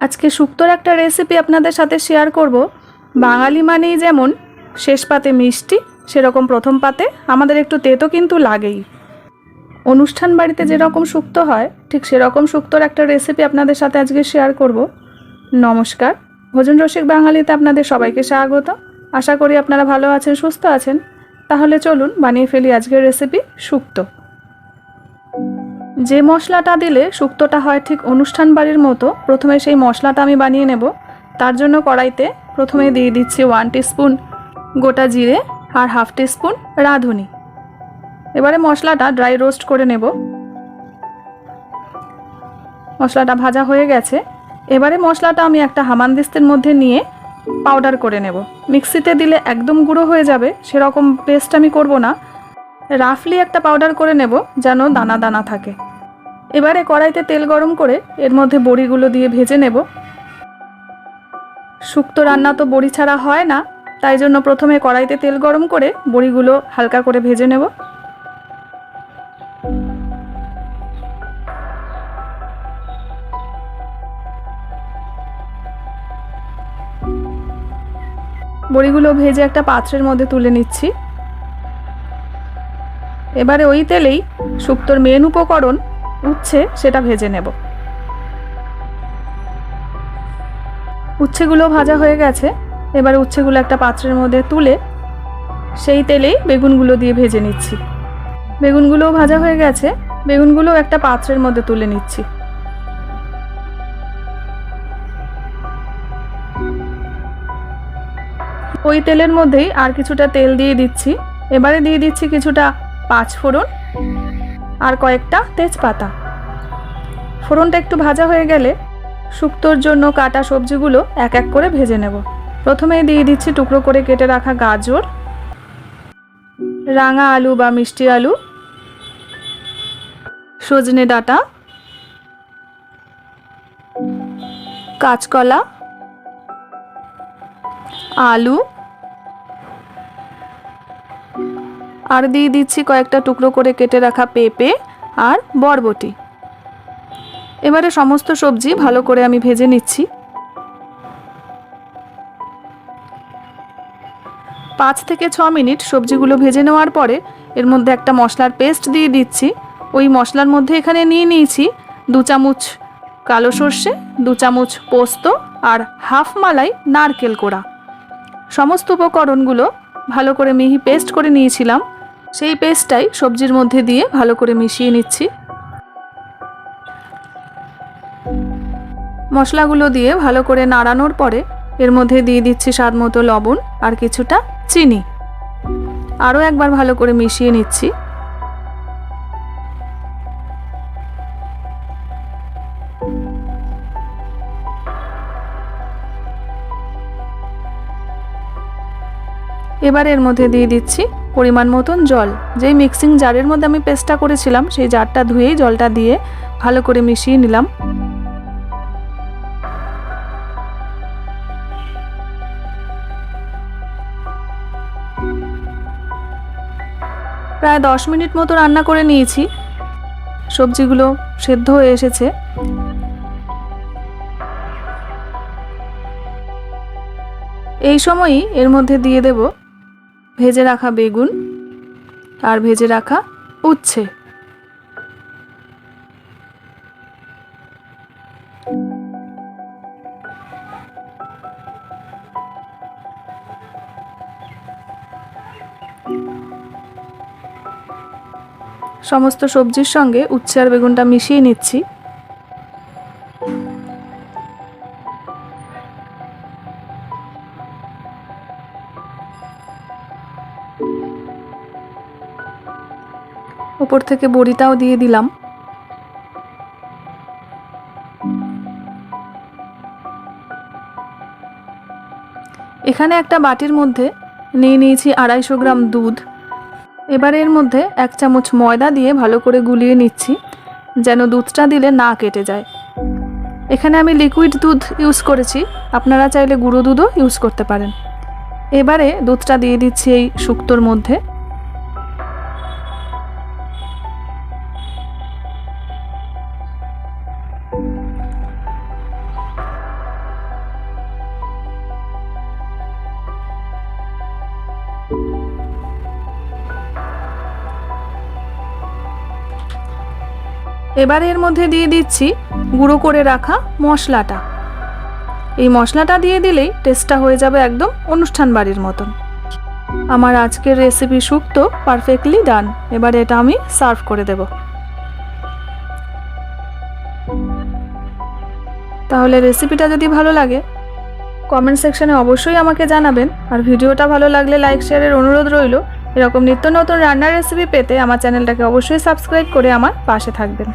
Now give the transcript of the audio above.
আজকে শুক্তোর একটা রেসিপি আপনাদের সাথে শেয়ার করব। বাঙালি মানেই যেমন শেষ পাতে মিষ্টি, সেরকম প্রথম পাতে আমাদের একটু তেতো কিন্তু লাগেই। অনুষ্ঠান বাড়িতে যেরকম শুক্তো হয় ঠিক সেরকম শুক্তোর একটা রেসিপি আপনাদের সাথে আজকে শেয়ার করব। নমস্কার, ভোজন রসিক বাঙালিতে আপনাদের সবাইকে স্বাগত। আশা করি আপনারা ভালো আছেন, সুস্থ আছেন। তাহলে চলুন বানিয়ে ফেলি আজকের রেসিপি শুক্তো। যে মশলাটা দিলে শুক্তোটা হয় ঠিক অনুষ্ঠান বাড়ির মতো, প্রথমে সেই মশলাটা আমি বানিয়ে নেব। তার জন্য কড়াইতে প্রথমে দিয়ে দিচ্ছি 1 টিস্পুন গোটা জিরে আর 1/2 টিস্পুন রাঁধুনি। এবারে মশলাটা ড্রাই রোস্ট করে নেব। মশলাটা ভাজা হয়ে গেছে। এবারে মশলাটা আমি একটা হামানদিস্তের মধ্যে নিয়ে পাউডার করে নেব। মিক্সিতে দিলে একদম গুঁড়ো হয়ে যাবে সেরকম পেস্ট আমি করব না, রাফলি একটা পাউডার করে নেব যেন দানা দানা থাকে। এবারে কড়াইতে তেল গরম করে এর মধ্যে বড়িগুলো দিয়ে ভেজে নেব। শুক্তো রান্না তো বড়ি ছাড়া হয় না, তাই জন্য প্রথমে কড়াইতে তেল গরম করে বড়িগুলো হালকা করে ভেজে নেব। বড়িগুলো ভেজে একটা পাত্রের মধ্যে তুলে নিচ্ছি। এবারে ওই তেলেই শুক্তোর মেন উপকরণ উচ্ছে, সেটা ভেজে নেব। উচ্ছেগুলো ভাজা হয়ে গেছে। এবারে উচ্ছেগুলো একটা পাত্রের মধ্যে তুলে সেই তেলেই বেগুনগুলো দিয়ে ভেজে নিচ্ছি। বেগুনগুলোও ভাজা হয়ে গেছে। বেগুনগুলো একটা পাত্রের মধ্যে তুলে নিচ্ছি। ওই তেলের মধ্যেই আর কিছুটা তেল দিয়ে দিচ্ছি। এবারে দিয়ে দিচ্ছি কিছুটা 5 ফোড়ন আর কয়েকটা তেজপাতা। ফোড়নটা একটু ভাজা হয়ে গেলে শুক্তোর জন্য কাটা সবজিগুলো এক এক করে ভেজে নেব। প্রথমেই দিয়ে দিচ্ছি টুকরো করে কেটে রাখা গাজর, রাঙা আলু বা মিষ্টি আলু, সজনে ডাঁটা, কাঁচকলা, আলু, আর দিয়ে দিচ্ছি কয়েকটা টুকরো করে কেটে রাখা পেঁপে আর বরবটি। এবারে সমস্ত সবজি ভালো করে আমি ভেজে নিচ্ছি। 5 থেকে 6 মিনিট সবজিগুলো ভেজে নেওয়ার পরে এর মধ্যে একটা মশলার পেস্ট দিয়ে দিচ্ছি। ওই মশলার মধ্যে এখানে নিয়ে নিয়েছি 2 চামচ কালো সর্ষে, 2 চামচ পোস্ত আর হাফ মালাই নারকেল কোড়া। সমস্ত উপকরণগুলো ভালো করে মিহি পেস্ট করে নিয়েছিলাম, সেই পেস্টটাই সবজির মধ্যে দিয়ে ভালো করে মিশিয়ে নিচ্ছি। মশলাগুলো দিয়ে ভালো করে নাড়ানোর পরে এর মধ্যে দিয়ে দিচ্ছি স্বাদ মতো লবণ আর কিছুটা চিনি। আরও একবার ভালো করে মিশিয়ে নিচ্ছি। এবার এর মধ্যে দিয়ে দিচ্ছি পরিমাণ মতন জল। যেই মিক্সিং জারের মধ্যে আমি পেস্টটা করেছিলাম সেই জারটা ধুয়েই জলটা দিয়ে ভালো করে মিশিয়ে নিলাম। প্রায় 10 মিনিট মতো রান্না করে নিয়েছি। সবজিগুলো সেদ্ধ হয়ে এসেছে। এই সময়ই এর মধ্যে দিয়ে দেব ভেজে রাখা বেগুন আর ভেজে রাখা উচ্ছে। সমস্ত সবজির সঙ্গে উচ্ছে আর বেগুনটা মিশিয়ে নিচ্ছি। উপর থেকে বড়িটাও দিয়ে দিলাম। এখানে একটা বাটির মধ্যে নিয়ে নিয়েছি 250 গ্রাম দুধ। এবারে এর মধ্যে 1 চামচ ময়দা দিয়ে ভালো করে গুলিয়ে নিচ্ছি যেন দুধটা দিলে না কেটে যায়। এখানে আমি লিকুইড দুধ ইউজ করেছি, আপনারা চাইলে গুঁড়ো দুধও ইউজ করতে পারেন। এবারে দুধটা দিয়ে দিচ্ছি এই শুক্তোর মধ্যে। এবার এর মধ্যে দিয়ে দিচ্ছি গুঁড়ো করে রাখা মশলাটা। এই মশলাটা দিয়ে দিলেই টেস্টটা হয়ে যাবে একদম অনুষ্ঠান বাড়ির মতন। আমার আজকের রেসিপি শুক্তো পারফেক্টলি ডান। এবার এটা আমি সার্ভ করে দেব। তাহলে রেসিপিটা যদি ভালো লাগে কমেন্ট সেকশনে অবশ্যই আমাকে জানাবেন। আর ভিডিওটা ভালো লাগলে লাইক শেয়ারের অনুরোধ রইল। এরকম নিত্য নতুন রান্নার রেসিপি পেতে আমার চ্যানেলটাকে অবশ্যই সাবস্ক্রাইব করে আমার পাশে থাকবেন।